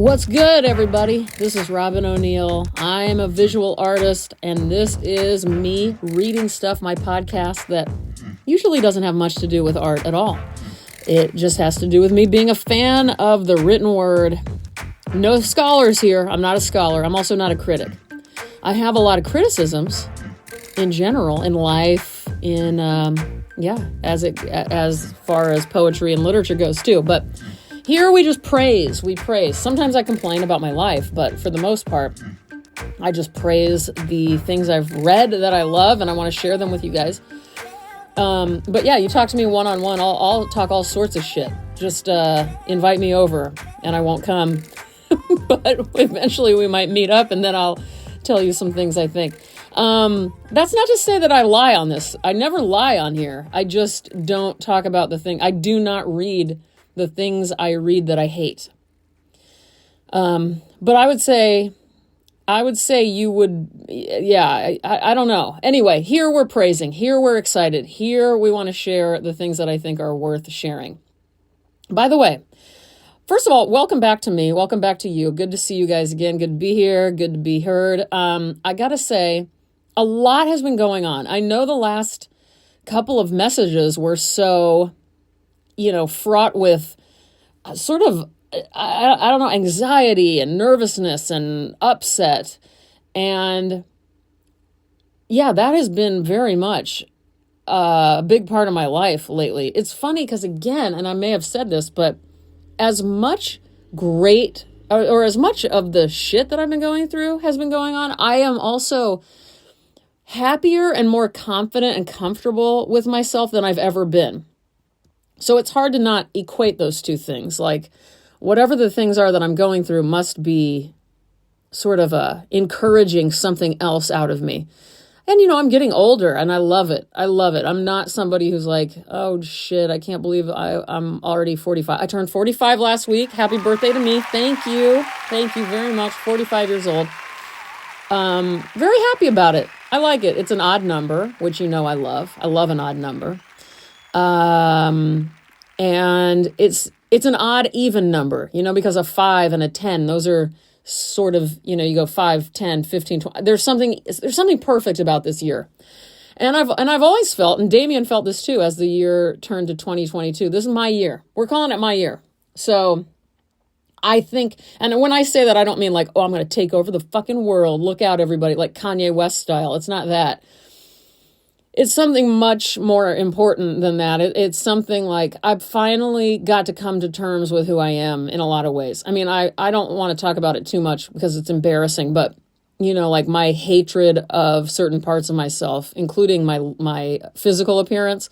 What's good, everybody? This is Robin O'Neill. I am a visual artist, and this is me reading stuff, my podcast that usually doesn't have much to do with art at all. It just has to do with me being a fan of the written word. No scholars here. I'm not a scholar. I'm also not a critic. I have a lot of criticisms in general, in life, as far as poetry and literature goes too. But here we just praise. We praise. Sometimes I complain about my life, but for the most part, I just praise the things I've read that I love, and I want to share them with you guys. But yeah, you talk to me one-on-one, I'll talk all sorts of shit. Just invite me over, and I won't come. But eventually we might meet up, and then I'll tell you some things I think. That's not to say that I lie on this. I never lie on here. I just don't talk about the thing. I do not read the things I read that I hate. But I would say you would, I don't know. Anyway, here we're praising, here we're excited, here we want to share the things that I think are worth sharing. By the way, first of all, welcome back to me. Welcome back to you. Good to see you guys again. Good to be here. Good to be heard. I got to say, a lot has been going on. I know the last couple of messages were so, fraught with sort of, I don't know, anxiety and nervousness and upset. And yeah, that has been very much a big part of my life lately. It's funny because, again, and I may have said this, but as much as much of the shit that I've been going through has been going on, I am also happier and more confident and comfortable with myself than I've ever been. So it's hard to not equate those two things. Like, whatever the things are that I'm going through must be sort of encouraging something else out of me. And, I'm getting older, and I love it. I love it. I'm not somebody who's like, oh, shit, I can't believe I'm already 45. I turned 45 last week. Happy birthday to me. Thank you. Thank you very much. 45 years old. Very happy about it. I like it. It's an odd number, which I love. I love an odd number. And it's an odd even number, because a 5 and a 10, those are sort of, you go 5, 10, 15, 20. There's something perfect about this year. And I've always felt, and Damien felt this too, as the year turned to 2022, this is my year. We're calling it my year. So I think, and when I say that, I don't mean like, oh, I'm going to take over the fucking world. Look out, everybody, like Kanye West style. It's not that. It's something much more important than that. It's something like I've finally got to come to terms with who I am in a lot of ways. I mean, I don't want to talk about it too much because it's embarrassing, but, like my hatred of certain parts of myself, including my physical appearance,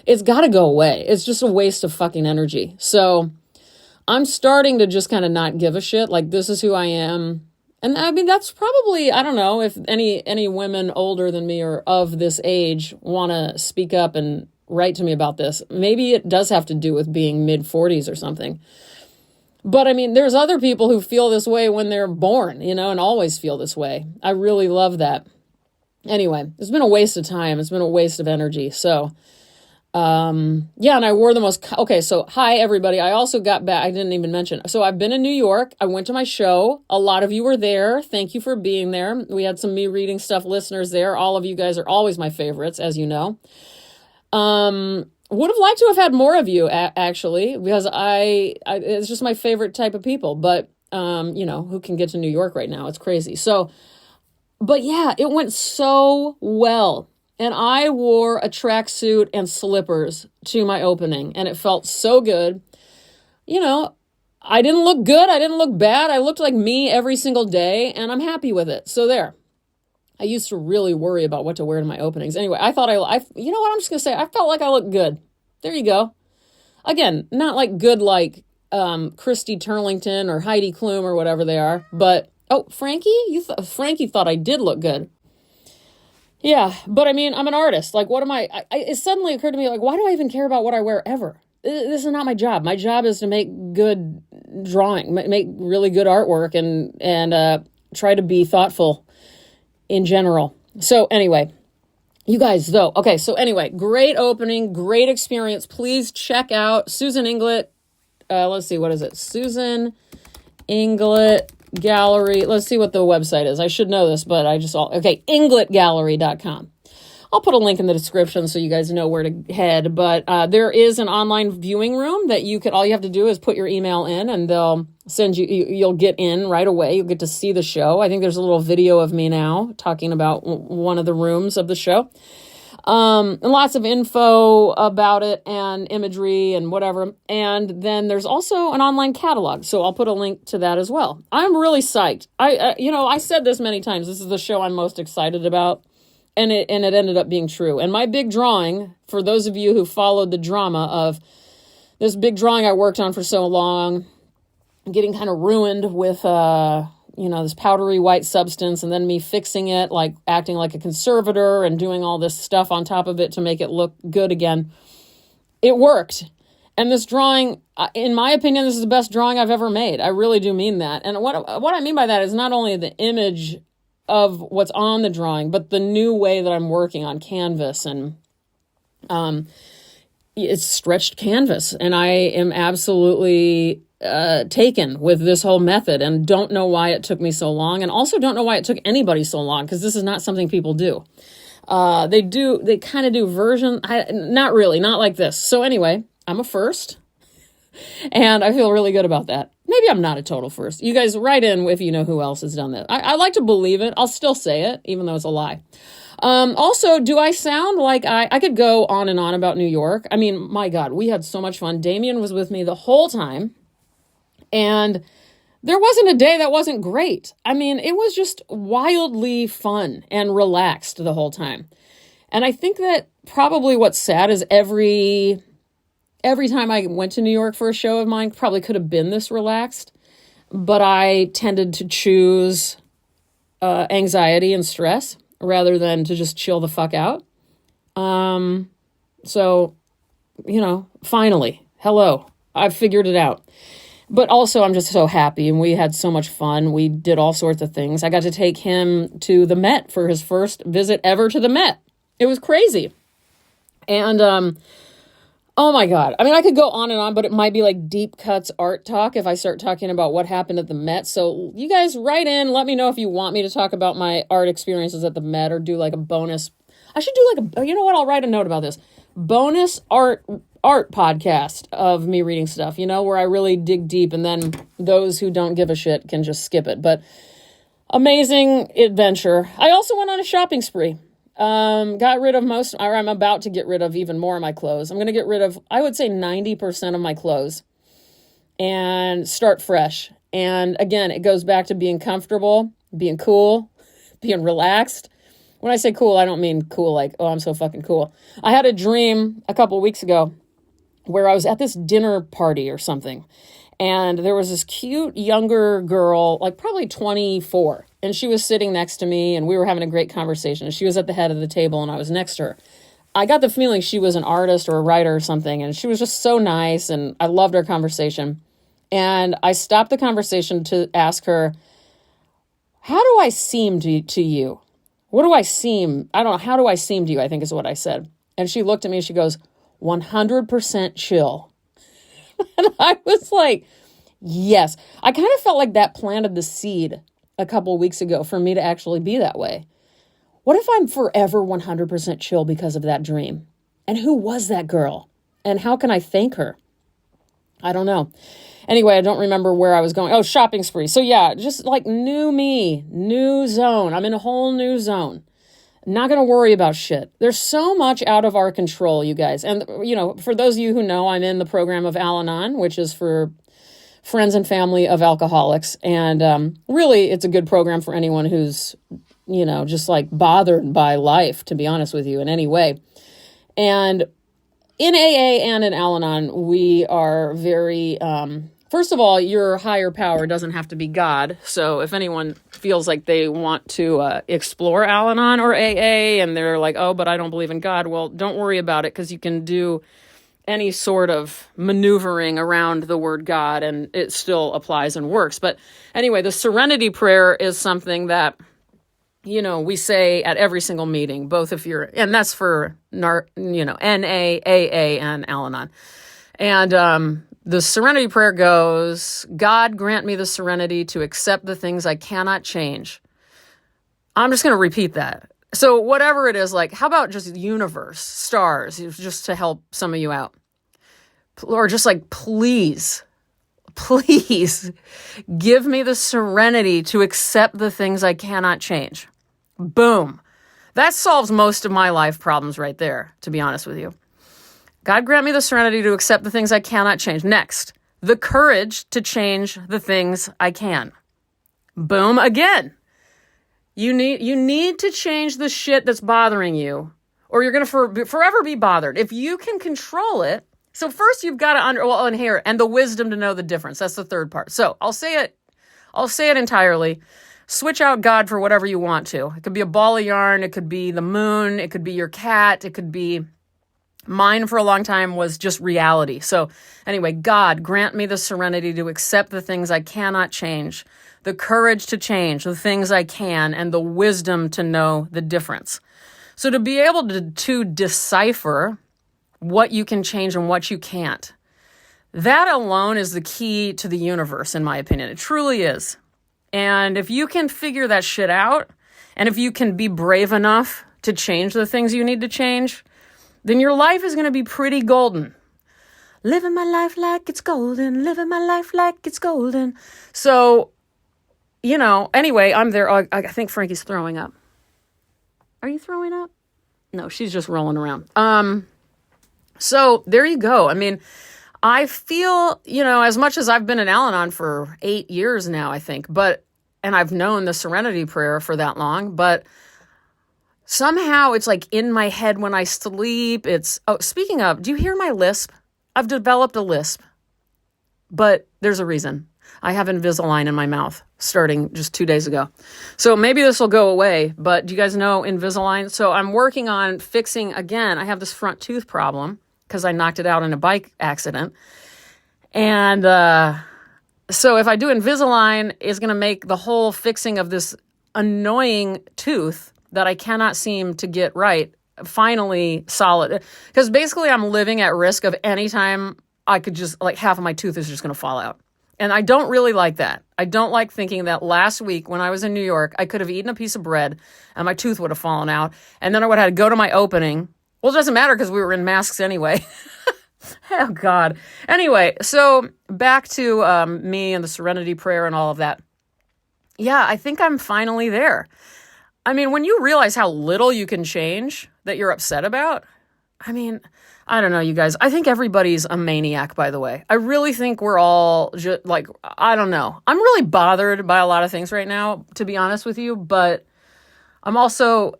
it's got to go away. It's just a waste of fucking energy. So I'm starting to just kind of not give a shit. Like, this is who I am. And I mean, that's probably, I don't know if any women older than me or of this age want to speak up and write to me about this. Maybe it does have to do with being mid-40s or something. But I mean, there's other people who feel this way when they're born, and always feel this way. I really love that. Anyway, it's been a waste of time. It's been a waste of energy. So, and I wore the most, okay, so hi everybody. I also got back, I didn't even mention. So I've been in New York. I went to my show. A lot of you were there. Thank you for being there. We had some Me Reading Stuff listeners there. All of you guys are always my favorites, as you know. Would have liked to have had more of you actually, because it's just my favorite type of people, but, who can get to New York right now? It's crazy. So, but yeah, it went so well. And I wore a tracksuit and slippers to my opening, and it felt so good. I didn't look good. I didn't look bad. I looked like me every single day, and I'm happy with it. So there. I used to really worry about what to wear to my openings. Anyway, I thought you know what I'm just going to say? I felt like I looked good. There you go. Again, not like good like Christy Turlington or Heidi Klum or whatever they are. But, Frankie? Frankie thought I did look good. Yeah, but I mean, I'm an artist. Like, what am I it suddenly occurred to me, like, why do I even care about what I wear ever? This is not my job. My job is to make good drawing, make really good artwork and try to be thoughtful in general. So anyway, you guys though. Okay, so anyway, great opening, great experience. Please check out Susan Inglett. Let's see, what is it? Susan Inglet Gallery. Let's see what the website is. I should know this, but okay, ingletgallery.com. I'll put a link in the description so you guys know where to head. But there is an online viewing room that all you have to do is put your email in and they'll send you'll get in right away. You'll get to see the show. I think there's a little video of me now talking about one of the rooms of the show. And lots of info about it and imagery and whatever. And then there's also an online catalog. So I'll put a link to that as well. I'm really psyched. I said this many times. This is the show I'm most excited about. And it ended up being true. And my big drawing, for those of you who followed the drama of this big drawing I worked on for so long, getting kind of ruined with, this powdery white substance, and then me fixing it, like acting like a conservator and doing all this stuff on top of it to make it look good again. It worked. And this drawing, in my opinion, this is the best drawing I've ever made. I really do mean that. And what I mean by that is not only the image of what's on the drawing, but the new way that I'm working on canvas, and it's stretched canvas, and I am absolutely taken with this whole method, and don't know why it took me so long, and also don't know why it took anybody so long, because this is not something people do. They kind of do not really, not like this. So anyway, I'm a first, and I feel really good about that. Maybe I'm not a total first. You guys write in if you know who else has done that. I like to believe it. I'll still say it, even though it's a lie. Also, do I sound like I could go on and on about New York? I mean, my God, we had so much fun. Damien was with me the whole time. And there wasn't a day that wasn't great. I mean, it was just wildly fun and relaxed the whole time. And I think that probably what's sad is every time I went to New York for a show of mine, probably could have been this relaxed, but I tended to choose anxiety and stress rather than to just chill the fuck out. So, finally, hello, I've figured it out. But also, I'm just so happy, and we had so much fun. We did all sorts of things. I got to take him to the Met for his first visit ever to the Met. It was crazy. And, oh my God. I mean, I could go on and on, but it might be like deep cuts art talk if I start talking about what happened at the Met. So you guys write in, let me know if you want me to talk about my art experiences at the Met, or do like a bonus. I should do you know what? I'll write a note about this. Bonus art podcast of me reading stuff, where I really dig deep, and then those who don't give a shit can just skip it. But amazing adventure. I also went on a shopping spree. Got rid of I'm about to get rid of even more of my clothes. I'm going to get rid of, I would say 90% of my clothes and start fresh. And again, it goes back to being comfortable, being cool, being relaxed. When I say cool, I don't mean cool like, oh, I'm so fucking cool. I had a dream a couple of weeks ago where I was at this dinner party or something. And there was this cute younger girl, like probably 24. And she was sitting next to me, and we were having a great conversation. And she was at the head of the table, and I was next to her. I got the feeling she was an artist or a writer or something. And she was just so nice, and I loved our conversation. And I stopped the conversation to ask her, how do I seem to you? What do I seem? I don't know. How do I seem to you? I think is what I said. And she looked at me and she goes, 100% chill. And I was like, yes. I kind of felt like that planted the seed a couple weeks ago for me to actually be that way. What if I'm forever 100% chill because of that dream? And who was that girl? And how can I thank her? I don't know. Anyway, I don't remember where I was going. Oh, shopping spree. So yeah, just like new me, new zone. I'm in a whole new zone. Not going to worry about shit. There's so much out of our control, you guys. And, for those of you who know, I'm in the program of Al-Anon, which is for friends and family of alcoholics. And really, it's a good program for anyone who's, just like bothered by life, to be honest with you, in any way. And in AA and in Al-Anon, we are very, first of all, your higher power doesn't have to be God. So if anyone feels like they want to explore Al-Anon or AA and they're like, oh, but I don't believe in God, well, don't worry about it, because you can do any sort of maneuvering around the word God and it still applies and works. But anyway, the serenity prayer is something that, we say at every single meeting, both if you're, and that's for, NA, AA, and Al-Anon. And The serenity prayer goes, God grant me the serenity to accept the things I cannot change. I'm just going to repeat that. So whatever it is, like, how about just universe, stars, just to help some of you out? Or just like, please give me the serenity to accept the things I cannot change. Boom. That solves most of my life problems right there, to be honest with you. God grant me the serenity to accept the things I cannot change. Next, the courage to change the things I can. Boom again. You need to change the shit that's bothering you, or you're going to forever be bothered. If you can control it, so first you've got to inherit and the wisdom to know the difference. That's the third part. So I'll say it entirely. Switch out God for whatever you want to. It could be a ball of yarn. It could be the moon. It could be your cat. It could be mine for a long time was just reality. So anyway, God, grant me the serenity to accept the things I cannot change, the courage to change the things I can, and the wisdom to know the difference. So to be able to decipher what you can change and what you can't, that alone is the key to the universe, in my opinion. It truly is. And if you can figure that shit out, and if you can be brave enough to change the things you need to change, then your life is going to be pretty golden. Living my life like it's golden, living my life like it's golden. So, anyway, I'm there. I think Frankie's throwing up. Are you throwing up? No, she's just rolling around. So there you go. I mean, I feel, as much as I've been in Al-Anon for 8 years now, I think, and I've known the Serenity Prayer for that long, but somehow it's like in my head when I sleep. Speaking of, do you hear my lisp? I've developed a lisp, but there's a reason. I have Invisalign in my mouth starting just 2 days ago. So maybe this will go away, but do you guys know Invisalign? So I'm working on fixing, again, I have this front tooth problem because I knocked it out in a bike accident. And so if I do Invisalign, it's going to make the whole fixing of this annoying tooth that I cannot seem to get right finally solid. Because basically I'm living at risk of any time I could just, like, half of my tooth is just going to fall out. And I don't really like that. I don't like thinking that last week when I was in New York, I could have eaten a piece of bread and my tooth would have fallen out. And then I would have had to go to my opening. Well, it doesn't matter because we were in masks anyway. Oh, God. Anyway, so back to me and the Serenity Prayer and all of that. Yeah, I think I'm finally there. I mean, when you realize how little you can change that you're upset about, I mean, I don't know, you guys. I think everybody's a maniac, by the way. I really think we're all just like, I don't know. I'm really bothered by a lot of things right now, to be honest with you. But I'm also,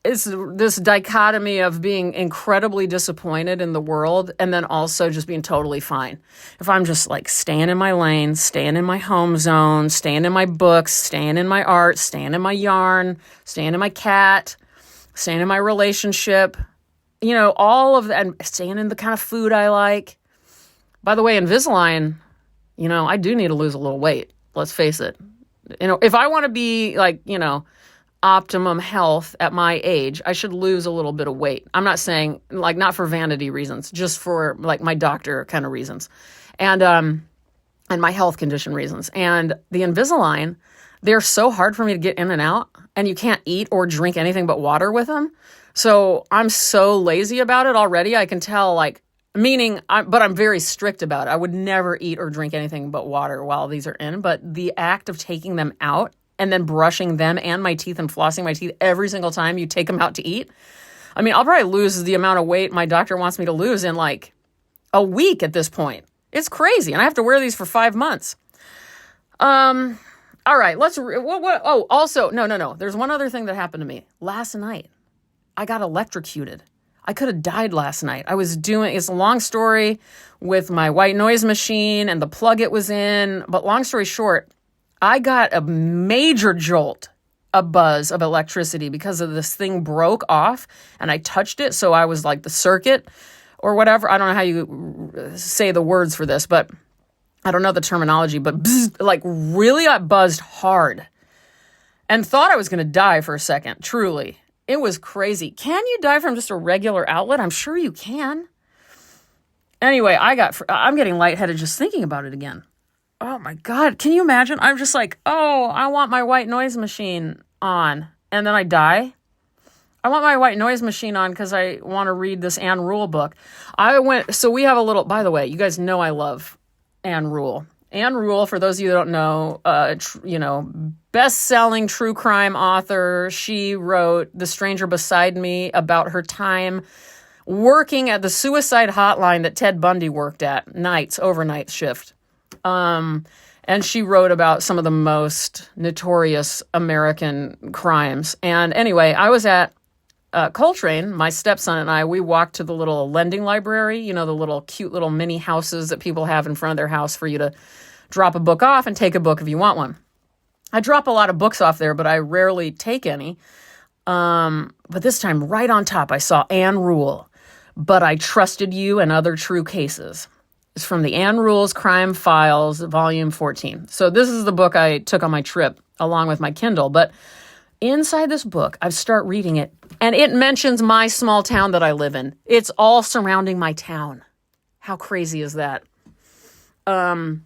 it's this dichotomy of being incredibly disappointed in the world and then also just being totally fine. If I'm just like staying in my lane, staying in my home zone, staying in my books, staying in my art, staying in my yarn, staying in my cat, staying in my relationship, all of that, and staying in the kind of food I like. By the way, Invisalign, I do need to lose a little weight. Let's face it. If I want to be like, optimum health at my age, I should lose a little bit of weight. I'm not saying like not for vanity reasons, just for like my doctor kind of reasons and my health condition reasons. And the Invisalign, they're so hard for me to get in and out, and you can't eat or drink anything but water with them. So I'm so lazy about it already. I can tell, but I'm very strict about it. I would never eat or drink anything but water while these are in. But the act of taking them out and then brushing them and my teeth and flossing my teeth every single time you take them out to eat, I mean, I'll probably lose the amount of weight my doctor wants me to lose in like a week at this point. It's crazy. And I have to wear these for 5 months. All right, no. There's one other thing that happened to me last night. I got electrocuted. I could have died last night. It's a long story with my white noise machine and the plug it was in. But long story short, I got a major jolt, a buzz of electricity because of this thing broke off and I touched it. So I was like the circuit or whatever. I don't know how you say the words for this, but I don't know the terminology, but really got buzzed hard and thought I was going to die for a second. Truly. It was crazy. Can you die from just a regular outlet? I'm sure you can. Anyway, I'm getting lightheaded just thinking about it again. Oh my God. Can you imagine? I'm just like, oh, I want my white noise machine on. And then I die. I want my white noise machine on because I want to read this Anne Rule book. So we have a little, by the way, you guys know I love Anne Rule. Anne Rule, for those of you that don't know, best-selling true crime author. She wrote The Stranger Beside Me about her time working at the suicide hotline that Ted Bundy worked at, overnight shift. And she wrote about some of the most notorious American crimes. And anyway, I was at Coltrane, my stepson and I, we walked to the little lending library, the little cute little mini houses that people have in front of their house for you to drop a book off and take a book if you want one. I drop a lot of books off there, but I rarely take any. But this time, right on top, I saw Anne Rule, But I Trusted You and Other True Cases. It's from the Anne Rule's Crime Files, Volume 14. So this is the book I took on my trip along with my Kindle. But inside this book, I start reading it, and it mentions my small town that I live in. It's all surrounding my town. How crazy is that?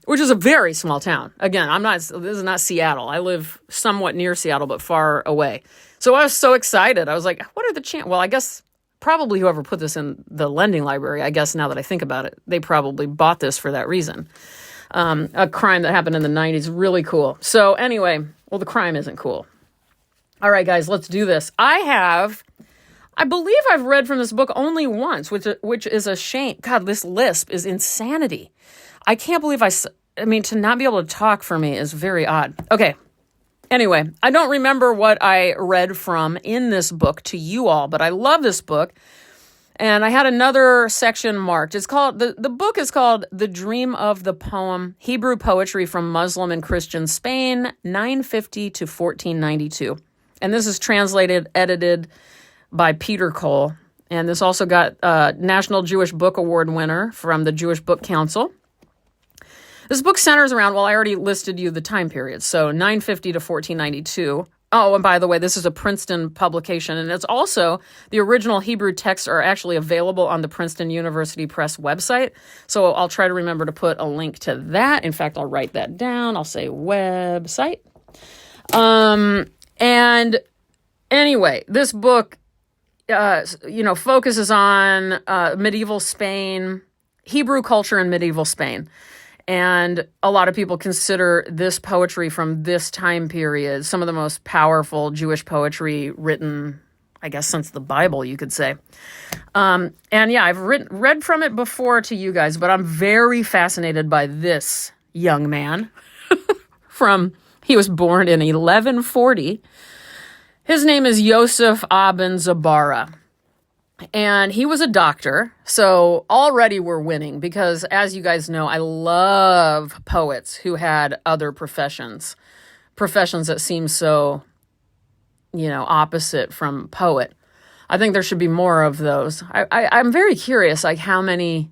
Which is a very small town. Again, this is not Seattle. I live somewhat near Seattle, but far away. So I was so excited. I was like, what are the chances? Well, I guess probably whoever put this in the lending library, I guess now that I think about it, they probably bought this for that reason. A crime that happened in the 90s, really cool. So anyway, well, the crime isn't cool. All right, guys, let's do this. I believe I've read from this book only once, which is a shame. God, this lisp is insanity. I can't believe to not be able to talk for me is very odd. Okay. Anyway, I don't remember what I read from in this book to you all, but I love this book. And I had another section marked. It's called, the book is called The Dream of the Poem, Hebrew Poetry from Muslim and Christian Spain, 950 to 1492. And this is translated, edited by Peter Cole. And this also got National Jewish Book Award winner from the Jewish Book Council. This book centers around, I already listed you the time period. So 950 to 1492. Oh, and by the way, this is a Princeton publication. And it's also, the original Hebrew texts are actually available on the Princeton University Press website. So I'll try to remember to put a link to that. In fact, I'll write that down. I'll say website. And anyway, this book, focuses on medieval Spain, Hebrew culture in medieval Spain. And a lot of people consider this poetry from this time period some of the most powerful Jewish poetry written, I guess, since the Bible, you could say. And yeah, I've read from it before to you guys, but I'm very fascinated by this young man. He was born in 1140. His name is Yosef Ibn Zabara. And he was a doctor, so already we're winning because, as you guys know, I love poets who had other professions that seem so, opposite from poet. I think there should be more of those. I'm very curious, how many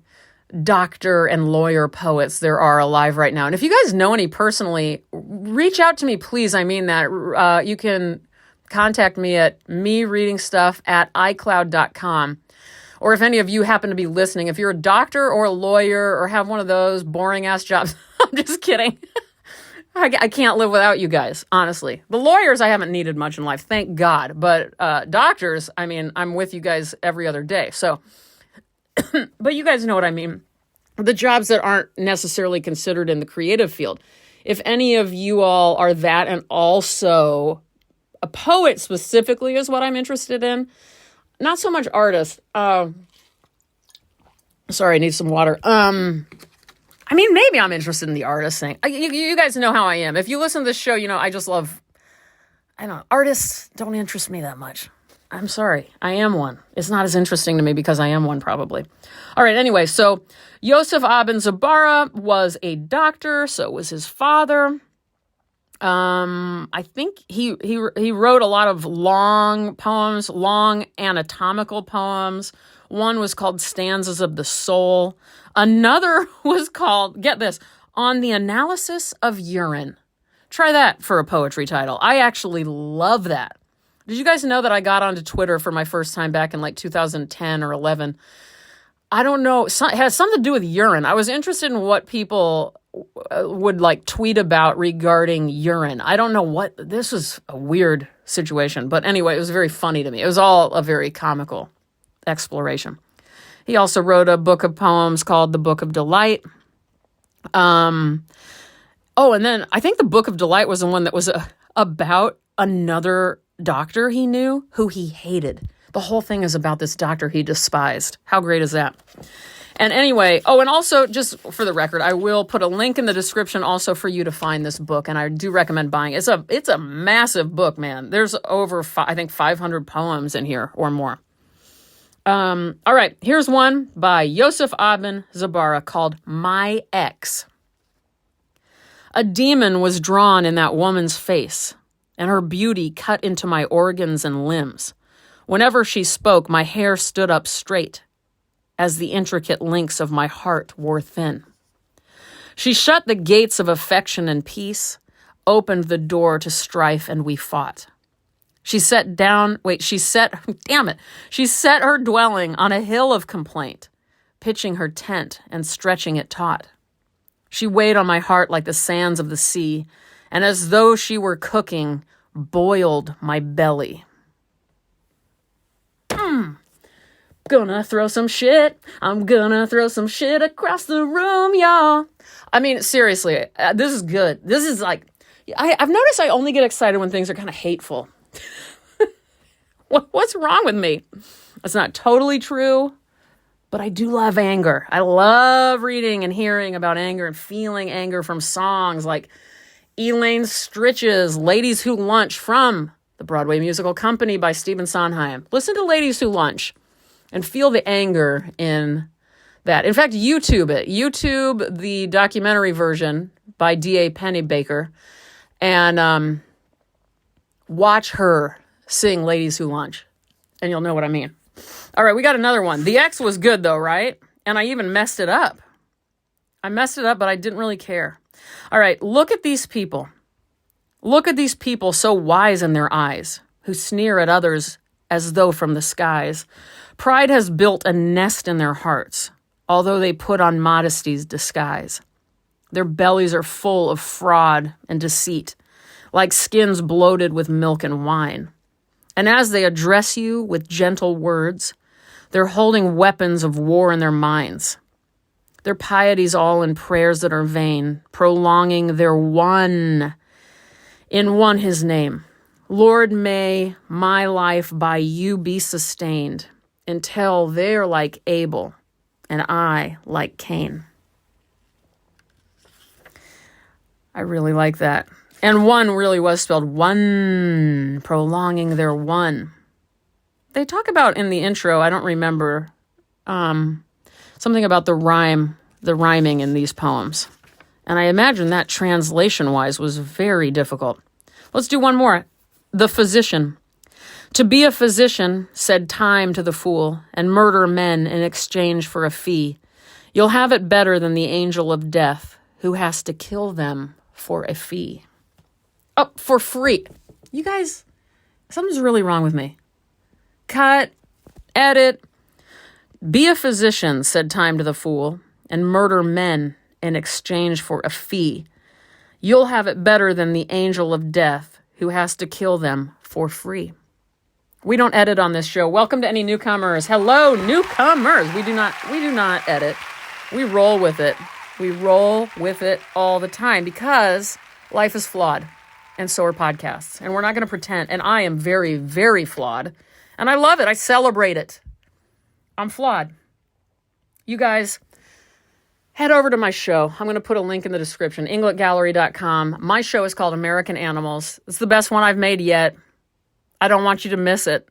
doctor and lawyer poets there are alive right now. And if you guys know any personally, reach out to me, please. I mean that. You can contact me at mereadingstuff@icloud.com. Or if any of you happen to be listening, if you're a doctor or a lawyer or have one of those boring ass jobs, I'm just kidding. I can't live without you guys, honestly. The lawyers I haven't needed much in life, thank God. But doctors, I'm with you guys every other day. So, but you guys know what I mean. The jobs that aren't necessarily considered in the creative field. If any of you all are that and also a poet specifically is what I'm interested in. Not so much artist. Sorry, I need some water. Maybe I'm interested in the artist thing. You guys know how I am. If you listen to this show, I just love, artists don't interest me that much. I'm sorry. I am one. It's not as interesting to me because I am one probably. All right. Anyway, so Yosef Ibn Zabara was a doctor. So was his father. I think he wrote a lot of long poems, long anatomical poems. One was called Stanzas of the Soul. Another was called, get this, On the Analysis of Urine. Try that for a poetry title. I actually love that. Did you guys know that I got onto Twitter for my first time back in 2010 or 11? I don't know. It has something to do with urine. I was interested in what people would like tweet about regarding urine. I don't know what, this was a weird situation. But anyway, it was very funny to me. It was all a very comical exploration. He also wrote a book of poems called The Book of Delight. And then I think The Book of Delight was the one that was about another doctor he knew who he hated. The whole thing is about this doctor he despised. How great is that? And anyway, and also just for the record, I will put a link in the description also for you to find this book, and I do recommend buying it. It's a massive book, man. There's over, I think, 500 poems in here or more. All right, here's one by Yosef Ibn Zabara called My Ex. A demon was drawn in that woman's face, and her beauty cut into my organs and limbs. Whenever she spoke, my hair stood up straight, as the intricate links of my heart wore thin. She shut the gates of affection and peace, opened the door to strife, and we fought. She set her dwelling on a hill of complaint, pitching her tent and stretching it taut. She weighed on my heart like the sands of the sea, and as though she were cooking, boiled my belly. Gonna throw some shit. I'm gonna throw some shit across the room, y'all. I mean, seriously, this is good. This is like, I've noticed I only get excited when things are kind of hateful. What's wrong with me? It's not totally true, but I do love anger. I love reading and hearing about anger and feeling anger from songs like Elaine Stritch's Ladies Who Lunch from the Broadway musical Company by Stephen Sondheim. Listen to Ladies Who Lunch and feel the anger in that. In fact, YouTube it. YouTube the documentary version by D.A. Pennebaker and watch her sing Ladies Who Lunch, and you'll know what I mean. All right, we got another one. The Ex was good, though, right? And I even messed it up. I messed it up, but I didn't really care. All right, look at these people. Look at these people so wise in their eyes, who sneer at others as though from the skies. Pride has built a nest in their hearts, although they put on modesty's disguise. Their bellies are full of fraud and deceit, like skins bloated with milk and wine. And as they address you with gentle words, they're holding weapons of war in their minds. Their piety's all in prayers that are vain, prolonging their one his name. Lord, may my life by you be sustained until they're like Abel and I like Cain. I really like that. And one really was spelled one, prolonging their one. They talk about in the intro, I don't remember, something about the rhyming in these poems. And I imagine that translation-wise was very difficult. Let's do one more. The Physician. To be a physician, said time to the fool, and murder men in exchange for a fee. You'll have it better than the angel of death, who has to kill them for a fee. Oh, for free. You guys, something's really wrong with me. Cut, edit. Be a physician, said time to the fool, and murder men in exchange for a fee. You'll have it better than the angel of death, who has to kill them for free. We don't edit on this show. Welcome to any newcomers. Hello, newcomers. We do not edit. We roll with it. We roll with it all the time because life is flawed. And so are podcasts. And we're not going to pretend. And I am very, very flawed. And I love it. I celebrate it. I'm flawed. You guys, head over to my show. I'm going to put a link in the description. ingletgallery.com. My show is called American Animals. It's the best one I've made yet. I don't want you to miss it.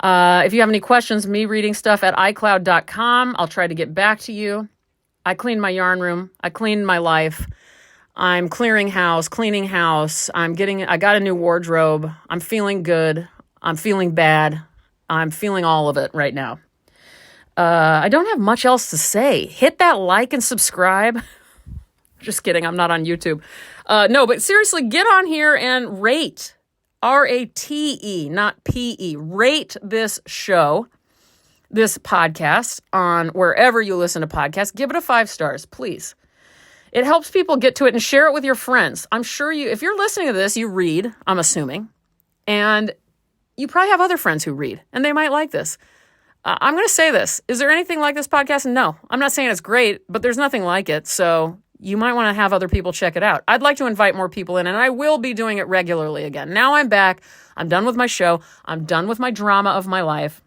If you have any questions, me reading stuff at iCloud.com. I'll try to get back to you. I cleaned my yarn room. I cleaned my life. I'm cleaning house. I got a new wardrobe. I'm feeling good. I'm feeling bad. I'm feeling all of it right now. I don't have much else to say. Hit that like and subscribe. Just kidding. I'm not on YouTube. No, but seriously, get on here and rate. R-A-T-E, not P-E. Rate this show. this podcast on wherever you listen to podcasts. Give it a 5 stars, please. It helps people get to it, and share it with your friends. I'm sure if you're listening to this, you read, I'm assuming, and you probably have other friends who read, and they might like this. I'm going to say this. Is there anything like this podcast? No. I'm not saying it's great, but there's nothing like it, so you might want to have other people check it out. I'd like to invite more people in, and I will be doing it regularly again. Now I'm back. I'm done with my show. I'm done with my drama of my life.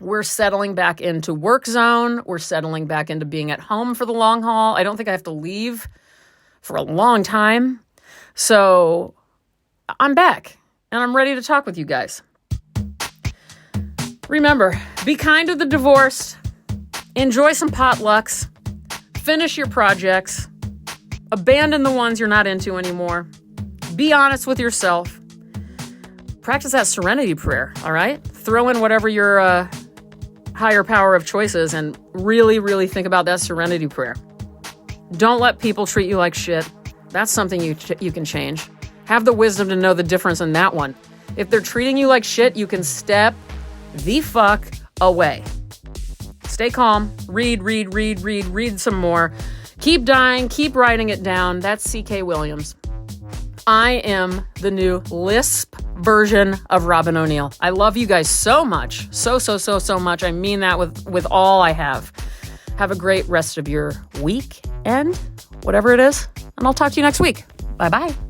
We're settling back into work zone. We're settling back into being at home for the long haul. I don't think I have to leave for a long time. So I'm back, and I'm ready to talk with you guys. Remember, be kind to the divorced. Enjoy some potlucks. Finish your projects. Abandon the ones you're not into anymore. Be honest with yourself. Practice that serenity prayer, all right? Throw in whatever your higher power of choice is and really, really think about that serenity prayer. Don't let people treat you like shit. That's something you can change. Have the wisdom to know the difference in that one. If they're treating you like shit, you can step the fuck away. Stay calm. Read some more. Keep dying. Keep writing it down. That's C.K. Williams. I am the new Lisp version of Robin O'Neill. I love you guys so much. So much. I mean that with all I have. Have a great rest of your week and whatever it is. And I'll talk to you next week. Bye-bye.